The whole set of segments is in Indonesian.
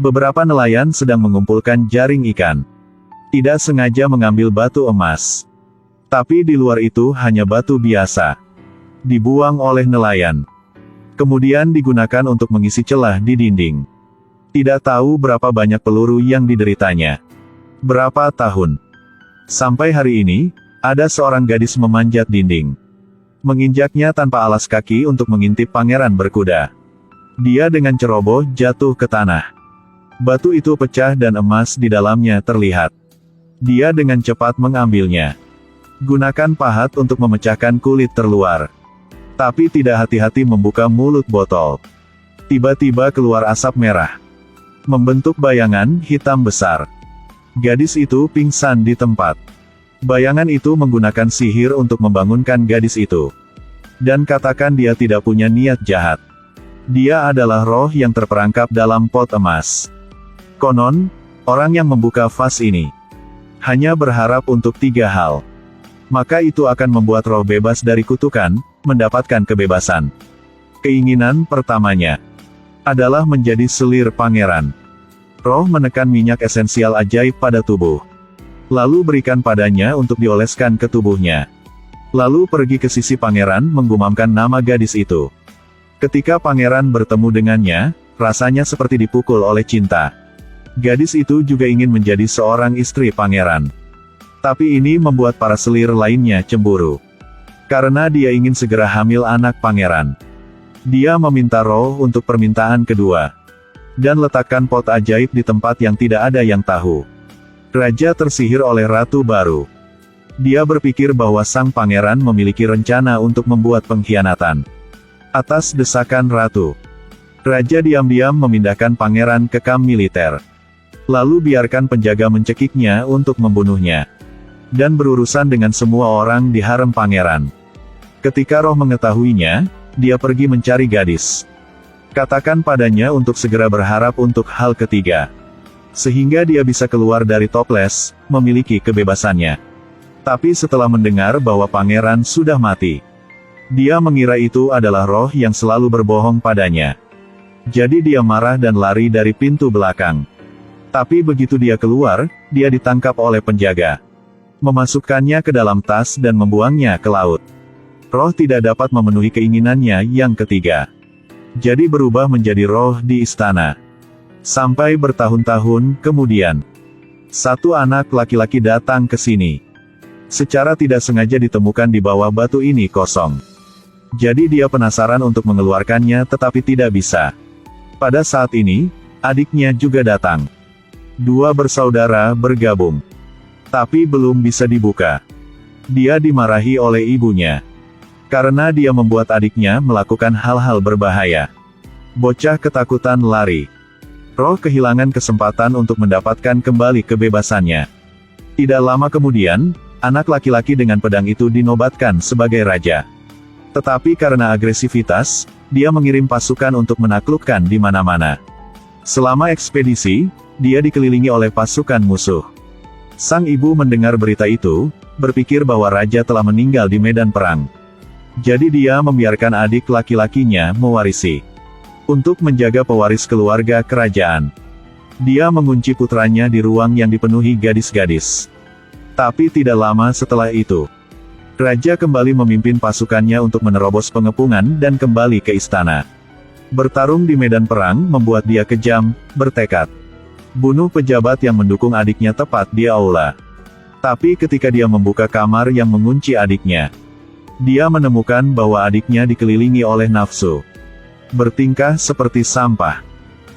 Beberapa nelayan sedang mengumpulkan jaring ikan. Tidak sengaja mengambil batu emas. Tapi di luar itu hanya batu biasa. Dibuang oleh nelayan. Kemudian digunakan untuk mengisi celah di dinding. Tidak tahu berapa banyak peluru yang dideritanya. Berapa tahun. Sampai hari ini, ada seorang gadis memanjat dinding. Menginjaknya tanpa alas kaki untuk mengintip pangeran berkuda. Dia dengan ceroboh jatuh ke tanah. Batu itu pecah dan emas di dalamnya terlihat. Dia dengan cepat mengambilnya. Gunakan pahat untuk memecahkan kulit terluar. Tapi tidak hati-hati membuka mulut botol. Tiba-tiba keluar asap merah. Membentuk bayangan hitam besar. Gadis itu pingsan di tempat. Bayangan itu menggunakan sihir untuk membangunkan gadis itu. Dan katakan dia tidak punya niat jahat. Dia adalah roh yang terperangkap dalam pot emas. Konon, orang yang membuka vas ini hanya berharap untuk 3 hal. Maka itu akan membuat roh bebas dari kutukan, mendapatkan kebebasan. Keinginan pertamanya adalah menjadi selir pangeran. Roh menekan minyak esensial ajaib pada tubuh. Lalu berikan padanya untuk dioleskan ke tubuhnya. Lalu pergi ke sisi pangeran menggumamkan nama gadis itu. Ketika pangeran bertemu dengannya, rasanya seperti dipukul oleh cinta. Gadis itu juga ingin menjadi seorang istri pangeran. Tapi ini membuat para selir lainnya cemburu. Karena dia ingin segera hamil anak pangeran. Dia meminta roh untuk permintaan kedua. Dan letakkan pot ajaib di tempat yang tidak ada yang tahu. Raja tersihir oleh ratu baru. Dia berpikir bahwa sang pangeran memiliki rencana untuk membuat pengkhianatan. Atas desakan ratu, raja diam-diam memindahkan pangeran ke kamp militer. Lalu biarkan penjaga mencekiknya untuk membunuhnya. Dan berurusan dengan semua orang di harem pangeran. Ketika roh mengetahuinya, dia pergi mencari gadis. Katakan padanya untuk segera berharap untuk hal ketiga. Sehingga dia bisa keluar dari toples, memiliki kebebasannya. Tapi setelah mendengar bahwa pangeran sudah mati, dia mengira itu adalah roh yang selalu berbohong padanya. Jadi dia marah dan lari dari pintu belakang. Tapi begitu dia keluar, dia ditangkap oleh penjaga. Memasukkannya ke dalam tas dan membuangnya ke laut. Roh tidak dapat memenuhi keinginannya yang ketiga. Jadi berubah menjadi roh di istana. Sampai bertahun-tahun kemudian, satu anak laki-laki datang ke sini. Secara tidak sengaja ditemukan di bawah batu ini kosong. Jadi dia penasaran untuk mengeluarkannya tetapi tidak bisa. Pada saat ini, adiknya juga datang. 2 bersaudara bergabung. Tapi belum bisa dibuka. Dia dimarahi oleh ibunya. Karena dia membuat adiknya melakukan hal-hal berbahaya. Bocah ketakutan lari. Roh kehilangan kesempatan untuk mendapatkan kembali kebebasannya. Tidak lama kemudian, anak laki-laki dengan pedang itu dinobatkan sebagai raja. Tetapi karena agresivitas, dia mengirim pasukan untuk menaklukkan di mana-mana. Selama ekspedisi, dia dikelilingi oleh pasukan musuh. Sang ibu mendengar berita itu, berpikir bahwa raja telah meninggal di medan perang. Jadi dia membiarkan adik laki-lakinya mewarisi. Untuk menjaga pewaris keluarga kerajaan. Dia mengunci putranya di ruang yang dipenuhi gadis-gadis. Tapi tidak lama setelah itu, raja kembali memimpin pasukannya untuk menerobos pengepungan dan kembali ke istana. Bertarung di medan perang membuat dia kejam, bertekad bunuh pejabat yang mendukung adiknya tepat di aula. Tapi ketika dia membuka kamar yang mengunci adiknya, dia menemukan bahwa adiknya dikelilingi oleh nafsu. Bertingkah seperti sampah.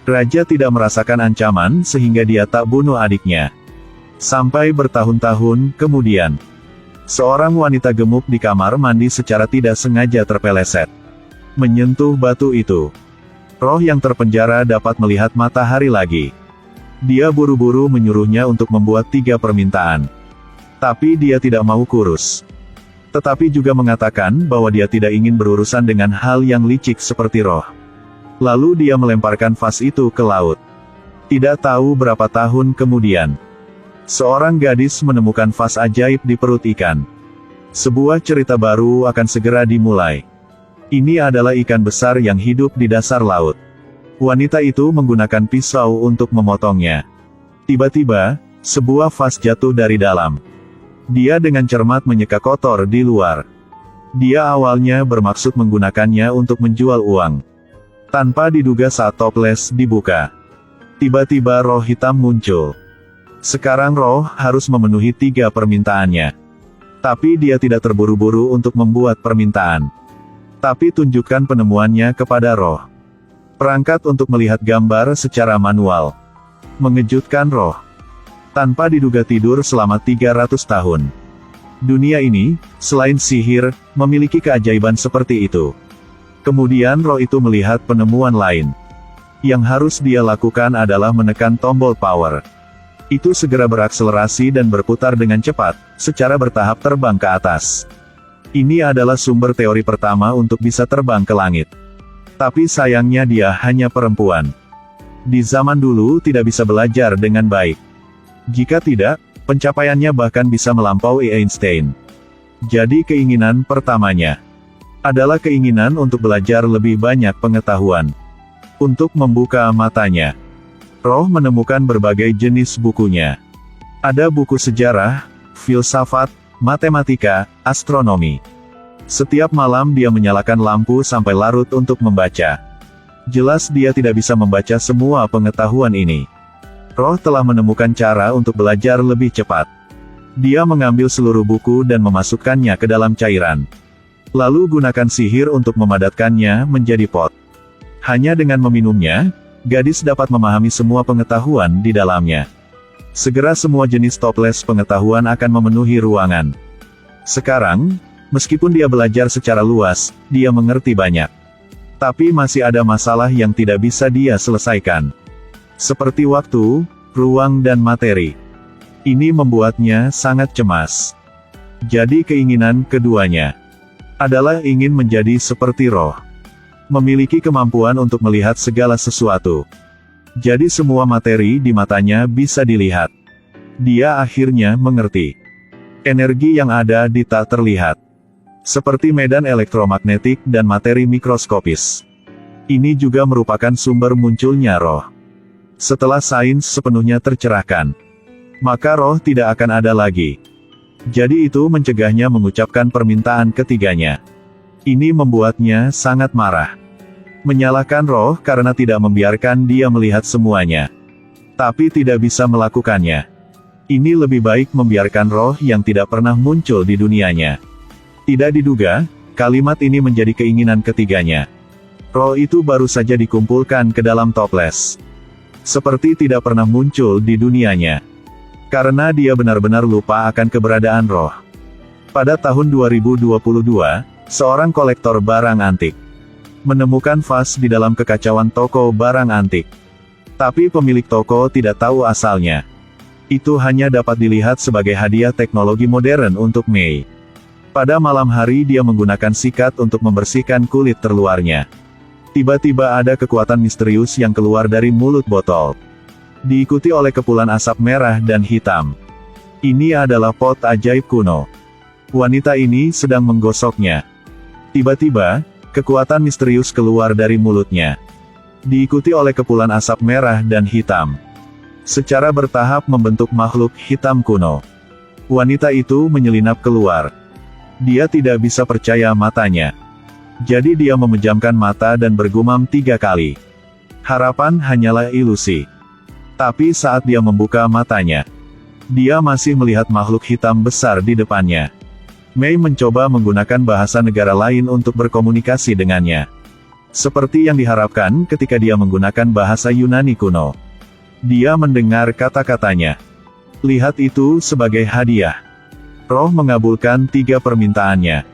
Raja tidak merasakan ancaman sehingga dia tak bunuh adiknya. Sampai bertahun-tahun kemudian, seorang wanita gemuk di kamar mandi secara tidak sengaja terpeleset. Menyentuh batu itu. Roh yang terpenjara dapat melihat matahari lagi. Dia buru-buru menyuruhnya untuk membuat 3 permintaan. Tapi dia tidak mau kurus. Tetapi juga mengatakan bahwa dia tidak ingin berurusan dengan hal yang licik seperti roh. Lalu dia melemparkan vas itu ke laut. Tidak tahu berapa tahun kemudian, seorang gadis menemukan vas ajaib di perut ikan. Sebuah cerita baru akan segera dimulai. Ini adalah ikan besar yang hidup di dasar laut. Wanita itu menggunakan pisau untuk memotongnya. Tiba-tiba, sebuah vas jatuh dari dalam. Dia dengan cermat menyeka kotor di luar. Dia awalnya bermaksud menggunakannya untuk menjual uang. Tanpa diduga saat toples dibuka, tiba-tiba roh hitam muncul. Sekarang roh harus memenuhi 3 permintaannya. Tapi dia tidak terburu-buru untuk membuat permintaan. Tapi tunjukkan penemuannya kepada roh. Perangkat untuk melihat gambar secara manual. Mengejutkan roh. Tanpa diduga tidur selama 300 tahun. Dunia ini, selain sihir, memiliki keajaiban seperti itu. Kemudian roh itu melihat penemuan lain. Yang harus dia lakukan adalah menekan tombol power. Itu segera berakselerasi dan berputar dengan cepat, secara bertahap terbang ke atas. Ini adalah sumber teori pertama untuk bisa terbang ke langit. Tapi sayangnya dia hanya perempuan. Di zaman dulu tidak bisa belajar dengan baik. Jika tidak, pencapaiannya bahkan bisa melampaui Einstein. Jadi keinginan pertamanya adalah keinginan untuk belajar lebih banyak pengetahuan. Untuk membuka matanya, roh menemukan berbagai jenis bukunya. Ada buku sejarah, filsafat, matematika, astronomi. Setiap malam dia menyalakan lampu sampai larut untuk membaca. Jelas dia tidak bisa membaca semua pengetahuan ini. Roh telah menemukan cara untuk belajar lebih cepat. Dia mengambil seluruh buku dan memasukkannya ke dalam cairan. Lalu gunakan sihir untuk memadatkannya menjadi pot. Hanya dengan meminumnya, gadis dapat memahami semua pengetahuan di dalamnya. Segera semua jenis toples pengetahuan akan memenuhi ruangan. Sekarang, meskipun dia belajar secara luas, dia mengerti banyak. Tapi masih ada masalah yang tidak bisa dia selesaikan. Seperti waktu, ruang dan materi. Ini membuatnya sangat cemas. Jadi keinginan keduanya adalah ingin menjadi seperti roh. Memiliki kemampuan untuk melihat segala sesuatu. Jadi semua materi di matanya bisa dilihat. Dia akhirnya mengerti. Energi yang ada di tak terlihat. Seperti medan elektromagnetik dan materi mikroskopis. Ini juga merupakan sumber munculnya roh. Setelah sains sepenuhnya tercerahkan, maka roh tidak akan ada lagi. Jadi itu mencegahnya mengucapkan permintaan ketiganya. Ini membuatnya sangat marah. Menyalahkan roh karena tidak membiarkan dia melihat semuanya. Tapi tidak bisa melakukannya. Ini lebih baik membiarkan roh yang tidak pernah muncul di dunianya. Tidak diduga, kalimat ini menjadi keinginan ketiganya. Roh itu baru saja dikumpulkan ke dalam toples. Seperti tidak pernah muncul di dunianya. Karena dia benar-benar lupa akan keberadaan roh. Pada tahun 2022, seorang kolektor barang antik menemukan vas di dalam kekacauan toko barang antik. Tapi pemilik toko tidak tahu asalnya. Itu hanya dapat dilihat sebagai hadiah teknologi modern untuk Mei. Pada malam hari dia menggunakan sikat untuk membersihkan kulit terluarnya. Tiba-tiba ada kekuatan misterius yang keluar dari mulut botol. Diikuti oleh kepulan asap merah dan hitam. Ini adalah pot ajaib kuno. Wanita ini sedang menggosoknya. Tiba-tiba, kekuatan misterius keluar dari mulutnya. Diikuti oleh kepulan asap merah dan hitam. Secara bertahap membentuk makhluk hitam kuno. Wanita itu menyelinap keluar. Dia tidak bisa percaya matanya. Jadi dia memejamkan mata dan bergumam 3 kali. Harapan hanyalah ilusi. Tapi saat dia membuka matanya, dia masih melihat makhluk hitam besar di depannya. Mei mencoba menggunakan bahasa negara lain untuk berkomunikasi dengannya. Seperti yang diharapkan ketika dia menggunakan bahasa Yunani kuno. Dia mendengar kata-katanya. Lihat itu sebagai hadiah. Roh mengabulkan 3 permintaannya.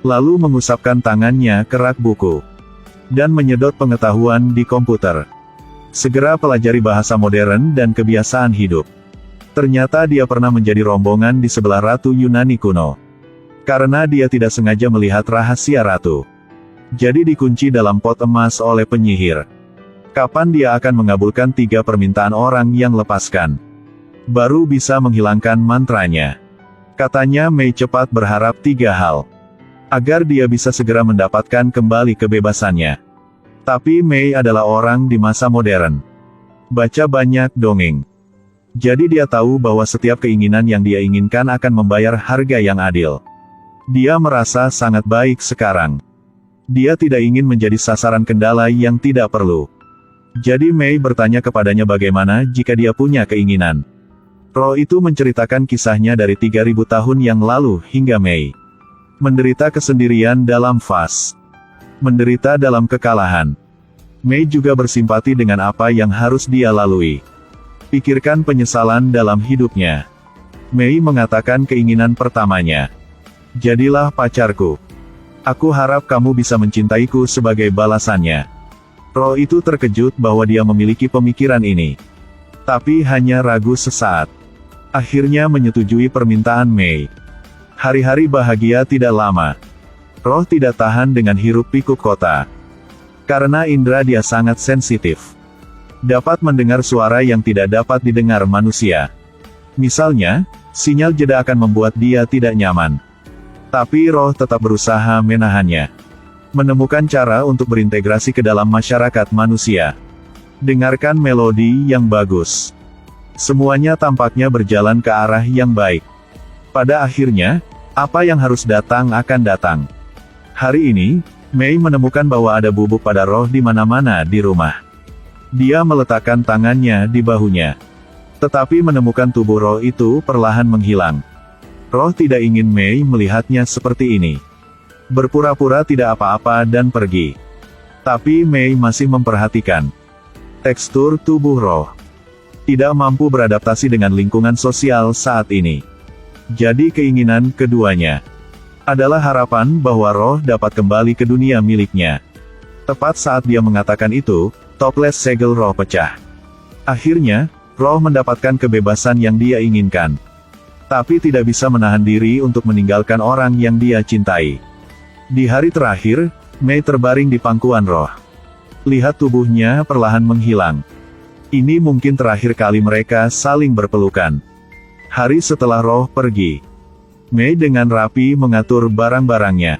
Lalu mengusapkan tangannya ke rak buku. Dan menyedot pengetahuan di komputer. Segera pelajari bahasa modern dan kebiasaan hidup. Ternyata dia pernah menjadi rombongan di sebelah Ratu Yunani kuno. Karena dia tidak sengaja melihat rahasia ratu. Jadi dikunci dalam pot emas oleh penyihir. Kapan dia akan mengabulkan 3 permintaan orang yang lepaskan? Baru bisa menghilangkan mantranya. Katanya Mei cepat berharap 3 hal. Agar dia bisa segera mendapatkan kembali kebebasannya. Tapi Mei adalah orang di masa modern. Baca banyak dongeng. Jadi dia tahu bahwa setiap keinginan yang dia inginkan akan membayar harga yang adil. Dia merasa sangat baik sekarang. Dia tidak ingin menjadi sasaran kendala yang tidak perlu. Jadi Mei bertanya kepadanya bagaimana jika dia punya keinginan. Roh itu menceritakan kisahnya dari 3000 tahun yang lalu hingga Mei menderita kesendirian dalam fase. Menderita dalam kekalahan. Mei juga bersimpati dengan apa yang harus dia lalui. Pikirkan penyesalan dalam hidupnya. Mei mengatakan keinginan pertamanya. Jadilah pacarku. Aku harap kamu bisa mencintaiku sebagai balasannya. Roh itu terkejut bahwa dia memiliki pemikiran ini. Tapi hanya ragu sesaat. Akhirnya menyetujui permintaan Mei. Hari-hari bahagia tidak lama. Roh tidak tahan dengan hiruk-pikuk kota. Karena indera dia sangat sensitif. Dapat mendengar suara yang tidak dapat didengar manusia. Misalnya, sinyal jeda akan membuat dia tidak nyaman. Tapi roh tetap berusaha menahannya. Menemukan cara untuk berintegrasi ke dalam masyarakat manusia. Dengarkan melodi yang bagus. Semuanya tampaknya berjalan ke arah yang baik. Pada akhirnya, apa yang harus datang akan datang. Hari ini, Mei menemukan bahwa ada bubuk pada roh di mana-mana di rumah. Dia meletakkan tangannya di bahunya. Tetapi menemukan tubuh roh itu perlahan menghilang. Roh tidak ingin Mei melihatnya seperti ini. Berpura-pura tidak apa-apa dan pergi. Tapi Mei masih memperhatikan tekstur tubuh roh. Tidak mampu beradaptasi dengan lingkungan sosial saat ini. Jadi keinginan keduanya adalah harapan bahwa roh dapat kembali ke dunia miliknya. Tepat saat dia mengatakan itu, toples segel roh pecah. Akhirnya, roh mendapatkan kebebasan yang dia inginkan. Tapi tidak bisa menahan diri untuk meninggalkan orang yang dia cintai. Di hari terakhir, Mei terbaring di pangkuan roh. Lihat tubuhnya perlahan menghilang. Ini mungkin terakhir kali mereka saling berpelukan. Hari setelah roh pergi, Mei dengan rapi mengatur barang-barangnya.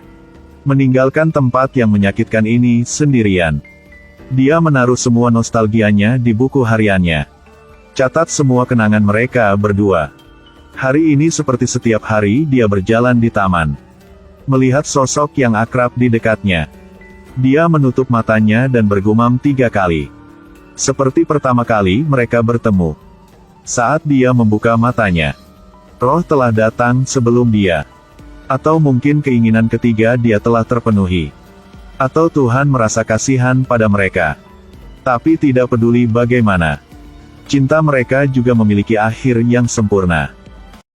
Meninggalkan tempat yang menyakitkan ini sendirian. Dia menaruh semua nostalgianya di buku hariannya. Catat semua kenangan mereka berdua. Hari ini seperti setiap hari dia berjalan di taman. Melihat sosok yang akrab di dekatnya. Dia menutup matanya dan bergumam 3 kali. Seperti pertama kali mereka bertemu. Saat dia membuka matanya, roh telah datang sebelum dia. Atau mungkin keinginan ketiga dia telah terpenuhi. Atau Tuhan merasa kasihan pada mereka. Tapi tidak peduli bagaimana. Cinta mereka juga memiliki akhir yang sempurna.